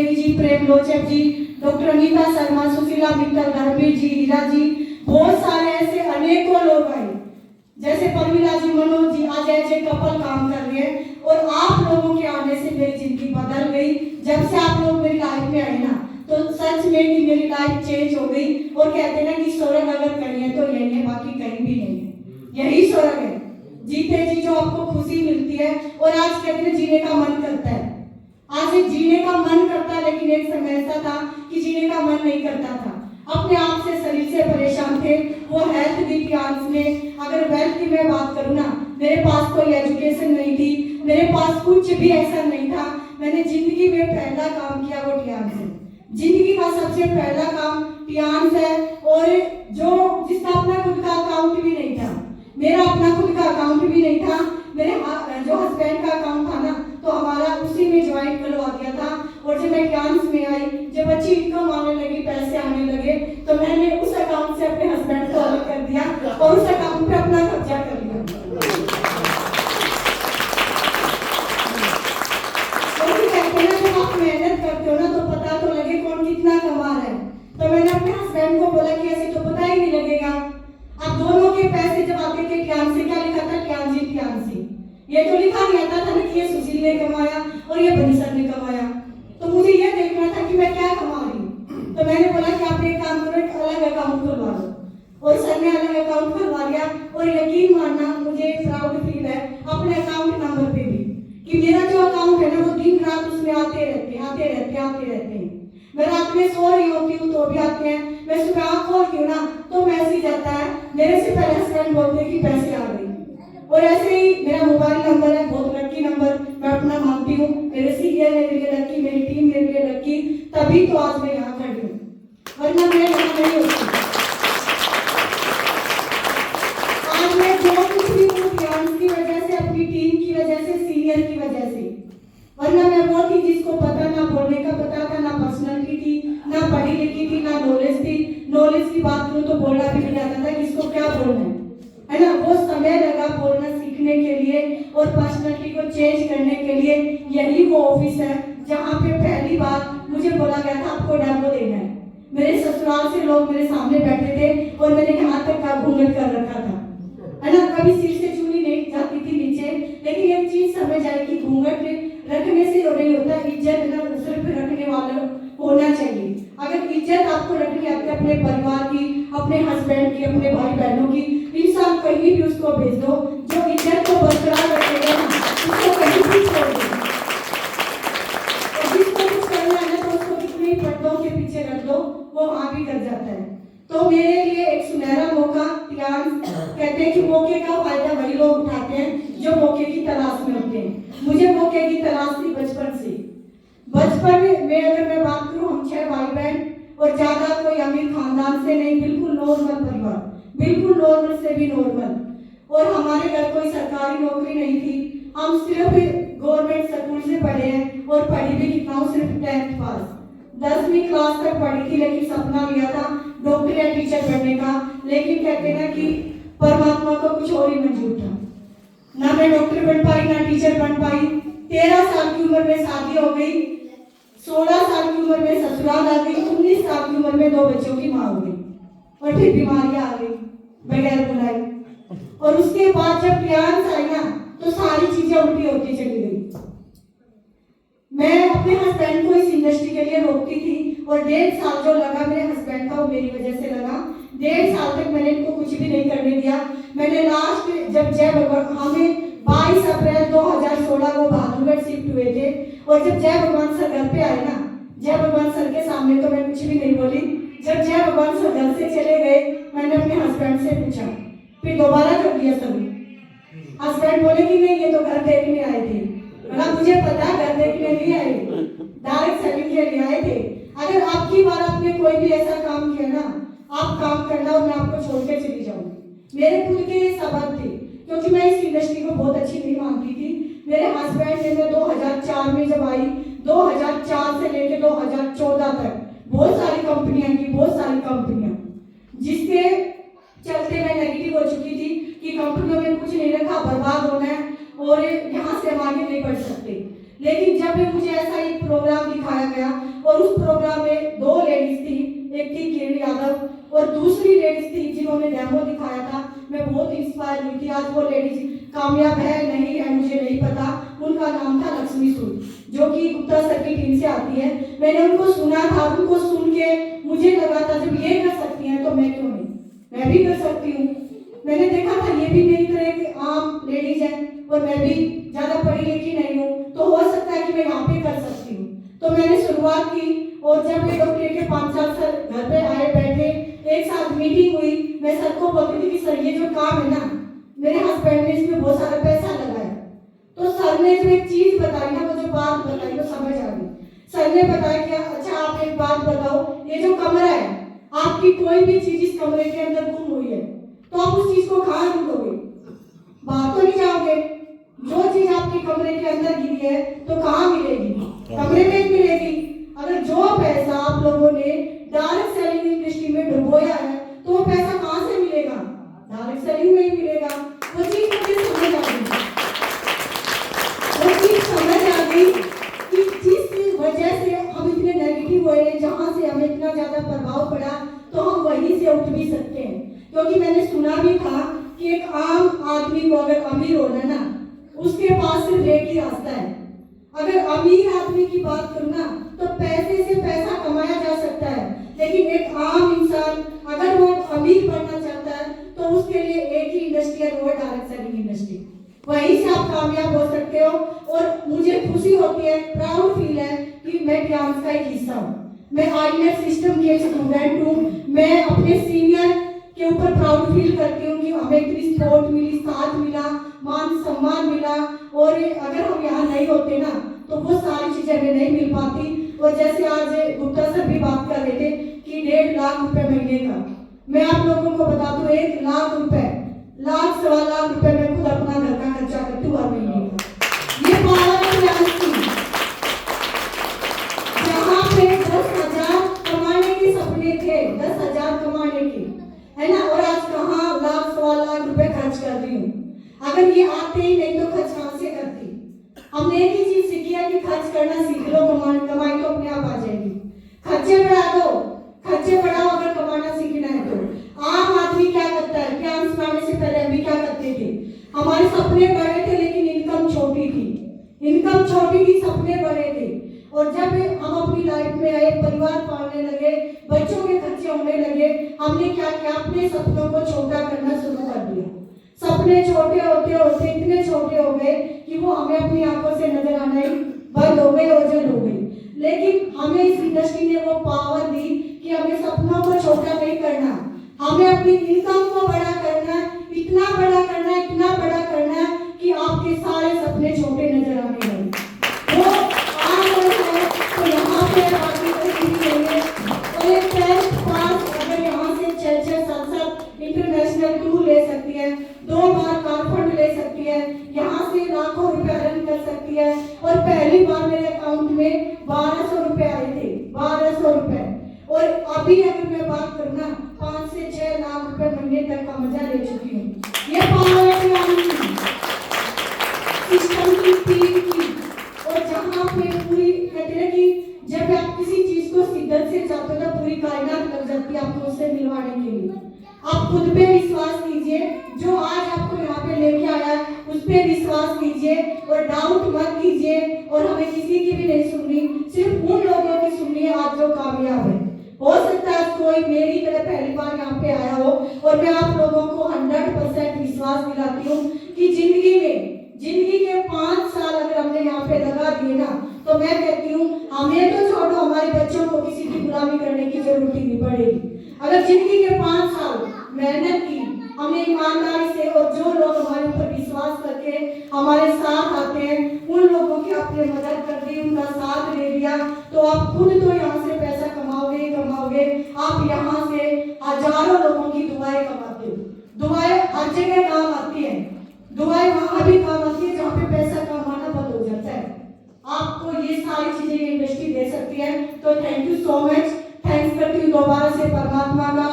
जी, प्रेम लोचक जी, doctor Anita Sharma, Sushila Mittal, Dharmveer जी, हीरा जी, बहुत सारे ऐसे अनेकों लोग आए, जैसे परमिला जी, मनोज जी, आज ऐसे कपल काम कर रहे हैं। और आप लोगों के आने से मेरी जिंदगी बदल गई। जब से आप लोग मेरी लाइफ में आए ना, तो सच में कि मेरी लाइफ चेंज हो गई। और कहते हैं ना कि स्वर्ग अगर कहीं है तो यही है, बाकी कहीं भी नहीं है, यही स्वर्ग है। जीते जी जो आपको खुशी मिलती है। और आज कहते हैं जीने का मन करता है, आज जीने का मन करता है, लेकिन एक समय ऐसा था कि जीने का मन नहीं करता था। अपने आप से, शरीर से परेशान थे। वो हेल्थ दी प्रियांश ने। अगर वेल्थ की मैं बात करूँ ना, मेरे पास कोई एजुकेशन नहीं थी, मेरे पास कुछ भी ऐसा नहीं था। मैंने जिंदगी में पहला काम किया वो प्रियांश है। जिंदगी का सबसे पहला काम प्रियांश है। और जो जिसका अपना खुद का अकाउंट भी नहीं था, मेरा अपना खुद का अकाउंट भी नहीं था। मेरे जो हस्बैंड का अकाउंट था ना, तो हमारा उसी में ज्वाइन करवा दिया था। और जब मैं क्लास में आई, जब अच्छी इनकम आने लगी, पैसे आने लगे, तो मैंने उस अकाउंट से अपने हस्बैंड को अलग कर दिया और उस अकाउंट पे अपना कब्जा कर लिया। कहते हैं जब आप मेहनत करते हो ना, तो पता तो लगे कौन कितना कमा रहा है। तो मैंने अपने हस्बैंड को बोला कि ऐसे तो पता ही नहीं लगेगा। अब दोनों के पैसे जब आते थे, क्लास से क्या लिखा था, क्लास जी, ये तो लिखा नहीं आता था ना कि ये सुशील ने कमाया और ये बनी सर ने कमाया। तो मुझे ये देखना था कि मैं क्या कमा रही हूँ। तो मैंने बोला कि आप एक काम करो, एक अलग अकाउंट खुलवा लो। और सर ने अलग अकाउंट खुलवा लिया। और यकीन मानना, मुझे प्राउड फील है अपने अकाउंट नंबर पे भी, कि मेरा जो अकाउंट है ना, वो दिन रात उसमें आते रहते हैं। मैं रात में सो रही होती हूँ तो भी आते हैं, मैं सुबह आँख खोलती हूँ ना तो मैसेज आता है। मेरे से पहले हस्बैंड बोलते हैं कि पैसे आ गए। और ऐसे ही मेरा मोबाइल नंबर है, बहुत लकी नंबर मैं अपना मानती हूँ। मेरे सीनियर मेरे लिए लकी, मेरी टीम मेरे लिए लकी, तभी तो आज मैं यहाँ खड़ी हूँ, वरना मैं यहाँ नहीं होती। आज मैं जो कुछ भी हूँ प्रियांश की वजह से, अपनी टीम की वजह से, सीनियर की वजह से। वरना मैं वो थी जिसको पता ना बोलने का पता था, ना पर्सनैलिटी थी, ना पढ़ी लिखी थी, ना नॉलेज थी। नॉलेज की बात करूँ तो बोलना भी नहीं आता था, किसको क्या बोलना है ना। वो समय लगा बोलना सीखने के लिए और पर्सनैलिटी को चेंज करने के लिए। यही वो ऑफिस है जहाँ पे पहली बार मुझे बोला गया था आपको डेमो देना है। मेरे ससुराल से लोग मेरे सामने बैठे थे और मैंने यहाँ तक का घूंघट कर रखा था, है ना। कभी सिर से चुनी नहीं जाती थी नीचे। लेकिन एक चीज समझ आई कि घूंघट रखने से नहीं होता, इज्जत ना सिर्फ रखने वाला होना चाहिए। अगर इज्जत आपको रखनी है अपने परिवार की, अपने हस्बैंड की, अपने भाई बहनों की, इंसान कहीं भी उसको भेज दो, जो इज्जत को बरकरार रखेगा उसको कहीं भी छोड़ दो। और जिसको कुछ करना है तो उसको कितने पर्दों के पीछे रख दो, वो वहां भी कर जाता है। तो मेरे लिए एक सुनहरा मौका। प्रियांश कहते हैं कि मौके का फायदा वही लोग उठाते हैं जो मौके की तलाश में होते हैं। मुझे मौके की तलाश थी बचपन से। बचपन में अगर मैं बात करूं, हम 6 भाई बहन, और ज्यादा कोई अमीर खानदान से नहीं, बिल्कुल नॉर्मल परिवार, बिल्कुल नॉर्मल से भी नॉर्मल। और हमारे घर कोई सरकारी नौकरी नहीं थी। हम सिर्फ गवर्नमेंट स्कूल से पढ़े हैं। और पढ़ी भी कितना हूँ, सिर्फ 10th पास, 10वीं क्लास तक पढ़ी थी। लेकिन सपना लिया था डॉक्टर या टीचर बनने का। लेकिन कहते ना कि परमात्मा को कुछ और ही मंजूर था। ना मैं डॉक्टर बन पाई, ना टीचर बन पाई। 13 साल की उम्र में शादी हो गई, 16 साल की उम्र में ससुराल आ गई, 19 साल की उम्र में 2 बच्चों की माँ हो गई। और फिर बीमारियां आ गई बगैर बुलाई। और उसके बाद जब प्रियांश आई ना, तो सारी चीजें उल्टी होती चली गई। मैं अपने हस्बैंड को इस इंडस्ट्री के लिए रोकती थी। और 1.5 साल जो लगा मेरे हस्बैंड का, वो मेरी वजह से लगा। 1.5 साल तक मैंने इनको कुछ भी नहीं करने दिया। मैंने लास्ट जब जय भगवान, हमें 22 अप्रैल 2016 को बहादुरगढ़ शिफ्ट हुए थे। और जब जय भगवान सर घर पे आए ना, जय भगवान सर के सामने तो मैं कुछ भी नहीं बोली। जब जय भगवान सर घर से चले गए, मैंने अपने हस्बैंड से पूछा, फिर दोबारा कर दिया सभी। हस्बैंड बोले कि नहीं, ये तो घर देखने आए थे। मतलब मुझे पता घर देखने नहीं आए, डायरेक्ट सेलिंग के लिए आए थे। अगर आपकी बार आपने कोई भी ऐसा काम किया ना, आप काम करना और मैं आपको छोड़ के चली जाऊंगी। मेरे खुद के ये सबक थे, क्योंकि मैं इस इंडस्ट्री को बहुत अच्छी नहीं मानती थी। मेरे हस्बैंड ने, मैं 2004 में जब आई, 2004 से लेकर 2014 तक बहुत सारी कंपनियां की, बहुत सारी कंपनियां, जिसके चलते मैं नेगेटिव हो चुकी थी कि कंपनियों में कुछ नहीं रखा, बर्बाद होना है और यहाँ से हम आगे नहीं बढ़ सकते। लेकिन जब भी मुझे ऐसा एक प्रोग्राम दिखाया गया, बहुत इंस्पायर हुई थी। आज वो लेडीज कामयाब है नहीं है मुझे नहीं पता। उनका नाम था लक्ष्मी सूद, जो कि गुप्ता सर की टीम से आती है। मैंने उनको सुना था, उनको सुन के मुझे लगा था जब ये कर सकती हैं तो मैं क्यों नहीं, मैं भी कर सकती हूँ। मैंने देखा था ये भी मेरी तरह के आम लेडीज है और मैं भी ज्यादा पढ़ी लिखी नहीं हूँ, तो हो सकता है कि मैं यहाँ पे कर सकती हूँ। तो मैंने शुरुआत की और जब ये डॉक्टर के 5 साल सर घर पे आए बैठे, एक साथ मीटिंग हुई, मैं सर को बोलती थी कि सर ये जो काम है ना, मेरे हस्बैंड ने इसमें बहुत सारा पैसा लगाया। तो सर ने जो एक चीज बताई ना, वो जो बात बताई वो समझ आ गई। सर ने बताया कि अच्छा आप एक बात बताओ, ये जो कमरा है, आपकी कोई भी चीज इस कमरे के अंदर गुम हुई है तो आप उस चीज को कहाँ ढूंढोगे? बाहर तो नहीं जाओगे। जो चीज आपके कमरे के अंदर गिरी है तो कहाँ मिलेगी? कमरे में ही मिलेगी। अगर जो पैसा आप लोगों ने डायरेक्ट सेलिंग इंडस्ट्री में डुबोया है तो वो पैसा कहाँ से मिलेगा? डायरेक्ट सेलिंग में ही मिलेगा। वो चीज मुझे समझ आ गई, वो चीज समझ आ गई कि जिस वजह से हम इतने नेगेटिव हुए, जहाँ से हमें इतना ज्यादा प्रभाव पड़ा, तो हम वहीं से उठ भी सकते हैं। क्योंकि मैंने सुना भी था कि एक आम आदमी को अगर अमीर होना ना, उसके पास सिर्फ एक ही रास्ता है। अगर अमीर आदमी की बात करूँ ना, तो पैसे से पैसा कमाया जा सकता है, लेकिन एक आम इंसान अगर वो अमीर बनना चाहता है तो उसके लिए एक ही इंडस्ट्री है, वो है डायरेक्ट सेलिंग इंडस्ट्री। वहीं से आप कामयाब हो सकते हो। और मुझे खुशी होती है, प्राउड फील है कि मैं टियांस का एक हिस्सा हूँ। मैं आईनेट सिस्टम के स्टूडेंट हूँ। मैं अपने सीनियर के ऊपर प्राउड फील करती हूँ कि हमें इतनी सपोर्ट मिली, साथ मिला, मान सम्मान मिला। और अगर हम यहाँ नहीं होते ना तो वो सारी चीजें हमें नहीं मिल पाती। और जैसे आज गुप्ता सर भी बात कर रहे थे कि 1.5 लाख रुपए महीने का, मैं आप लोगों को बता दूं 1 लाख रुपए, लाख सवा लाख रुपए मैं खुद अपना घर का खर्चा करती हूँ हर महीने का। ये पावर है टियांस की, जहाँ पे 10,000 कमाने के सपने थे, 10,000 कमाने के, है ना, और आज कहाँ लाख सवा लाख रुपए खर्च कर रही हूँ। अगर ये आते ही नहीं तो खर्च कहाँ से करती? हमने एक ही चीज सीखी है कि खर्च करना सीख लो, कमाई तो अपने आप आ जाएगी। खर्चे बढ़ा दो, खर्चे बढ़ाओ अगर कमाना सीखना है तो। आम आदमी क्या करता है? टियांस में आने से पहले हम भी क्या करते थे? हमारे सपने बड़े थे लेकिन इनकम छोटी थी, इनकम छोटी थी, सपने बड़े थे। और जब हम अपनी लाइफ में आए, परिवार पालने लगे, बच्चों के खर्चे होने लगे, हमने क्या किया? अपने सपनों को छोटा करना शुरू कर दिया। सपने छोटे होते होते इतने छोटे हो गए कि वो हमें अपनी आंखों से नजर आना ही बंद हो गए, ओझल हो गई। लेकिन हमें इस इंडस्ट्री ने वो पावर दी कि हमें सपनों को छोटा नहीं करना, हमें अपनी इनकम को बड़ा करना, इतना बड़ा करना, इतना बड़ा करना कि आपके सारे सपने छोटे नजर आने लगे। वो तो यहाँ पे बाकी कोई नहीं है। और एक 10th पास अगर यहाँ से 6-6, 7-7 इंटरनेशनल टूर ले सकती है, 2 बार कार फंड ले सकती है, यहाँ से लाखों रुपए अर्न कर सकती है। और पहली बार मेरे अकाउंट में 1200 रुपए आए थे, 1200 रुपए। और अभी अगर मैं बात करूँ ना, 5 से 6 लाख रुपए महीने तक का मजा ले चुकी हूँ। ये पावर सिस्टम की, टीम की। और जहाँ पे पूरी कहते हैं कि जब आप किसी चीज को शिद्दत से चाहते हो तो पूरी कायनात लग जाती है आपको उससे मिलवाने के लिए। आप खुद पे विश्वास कीजिए, जो आज आपको यहाँ पे लेके आया है उस पे विश्वास कीजिए और डाउट मत कीजिए। और हमें किसी की भी नहीं सुननी, सिर्फ उन लोगों की सुननी है आज जो कामयाब है। हो सकता है कोई मेरी तरह पहली बार यहाँ पे आया हो, और मैं आप लोगों को 100% विश्वास दिलाती हूँ कि जिंदगी के 5 साल अगर हमने यहाँ पे लगा दिए ना, तो मैं कहती हूँ हमें तो छोड़ो, हमारे बच्चों को किसी की गुलामी करने की जरूरत ही नहीं पड़ेगी। अगर जिंदगी के 5 साल मेहनत की, हमने ईमानदारी से, और जो लोग हमारे ऊपर विश्वास करके हमारे साथ आते हैं उन लोगों की आपने मदद कर दी, उनका साथ ले दिया, तो आप खुद तो यहाँ से पैसा कमाओगे। आप यहाँ से हजारों लोगों की दुआएं कमाते हो। दुआएं हर जगह काम आती है, दुआएं वहां भी काम आती है जहाँ पे पैसा कमाना बंद हो जाता है। आपको ये सारी चीजें ये इंडस्ट्री दे सकती है। तो thank you so much. Thanks करती हूँ दोबारा से परमात्मा का,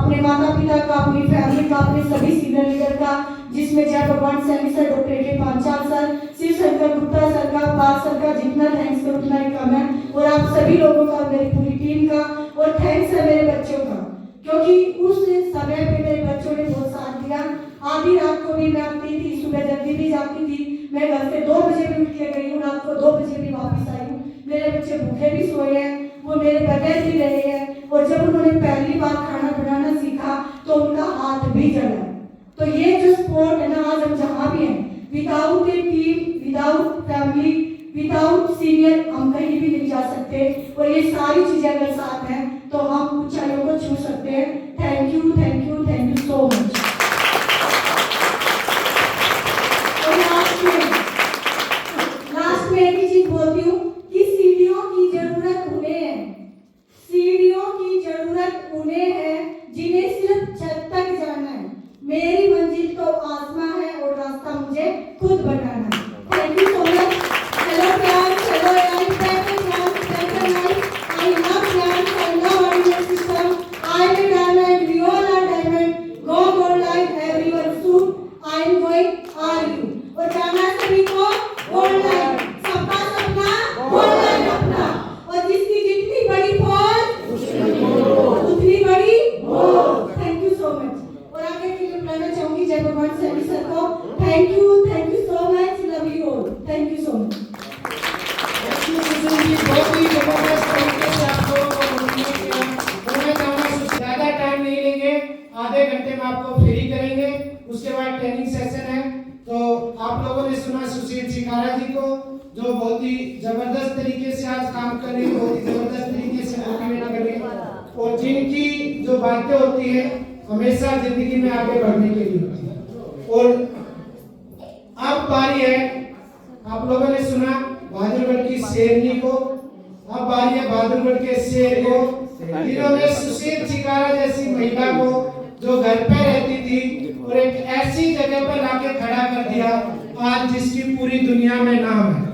अपने माता पिता का, अपनी फैमिली का, अपने सभी सीनियर लीडर का, जिसमें जय भगवान सैनी सर, डॉक्टर के पांचाल सर, शिव शंकर गुप्ता सर का, पाल सर का, जितना थैंक्स करो उतना ही कम है। और आप सभी लोगों का, मेरी पूरी टीम का, और थैंक्स है मेरे बच्चों का, क्योंकि उस समय पे मेरे बच्चों ने बहुत साथ दिया। आदि भी सोए हैं, वो मेरे बगैर भी रहे हैं, और जब उन्होंने पहली बार खाना बनाना सीखा तो उनका हाथ भी जला। तो ये जो स्पोर्ट है ना, आज हम जहाँ भी हैं, विदाउट ए team, without family, without senior हम कहीं भी नहीं जा सकते, और ये सारी चीजें अगर साथ हैं तो हम ऊंचाइयों को छू सकते हैं। Thank you, thank you, thank you so much. और लास्ट में एक ही चीज बोलती हूँ कि सीढ़ियों की जरूरत उन्हें है, सीढ़ियों की जरूरत उन्हें है जिन्हें सिर्फ छत तक जाना है। मेरी मंजिल तो आसमां है और रास्ता मुझे खुद बनाना है। Thank you so much. Hello plants, hello life, I love plants, I love our system. I am a diamond, we all are diamond. Go God like everyone soon. I am going, are you? और जाना सभी को God like, सबका सपना God like अपना, और जिसकी जितनी बड़ी फौज उतनी बड़ी भोज। Thank you so much. और आगे के लिए बुलाना चाहूंगी जय भगवान सैनी सर को। Thank you so much, love you all, thank you so much. बहुत ही जबरदस्त तरीके से आप लोगों को मोटिवेट किया। मैं चाहूंगा ज्यादा टाइम नहीं लेंगे, आधे घंटे में आपको फ्री करेंगे, उसके बाद ट्रेनिंग सेशन है। तो आप लोगों ने सुना सुशील चिकारा जी को, जो बहुत ही जबरदस्त तरीके से आज काम कर रही है, बहुत ही जबरदस्त तरीके से मोटिवेट कर रही है, और जिनकी जो बातें होती है हमेशा जिंदगी में आगे बढ़ने के लिए होती है। और अब बारी है, आप लोगों ने सुना बहादुरगढ़ की शेरनी को, अब बारी है बहादुरगढ़ के शेर को, जिन्होंने सुशील चिकारा जैसी महिला को जो घर पे रहती थी और एक ऐसी जगह पर लाके खड़ा कर दिया आज जिसकी पूरी दुनिया में नाम है।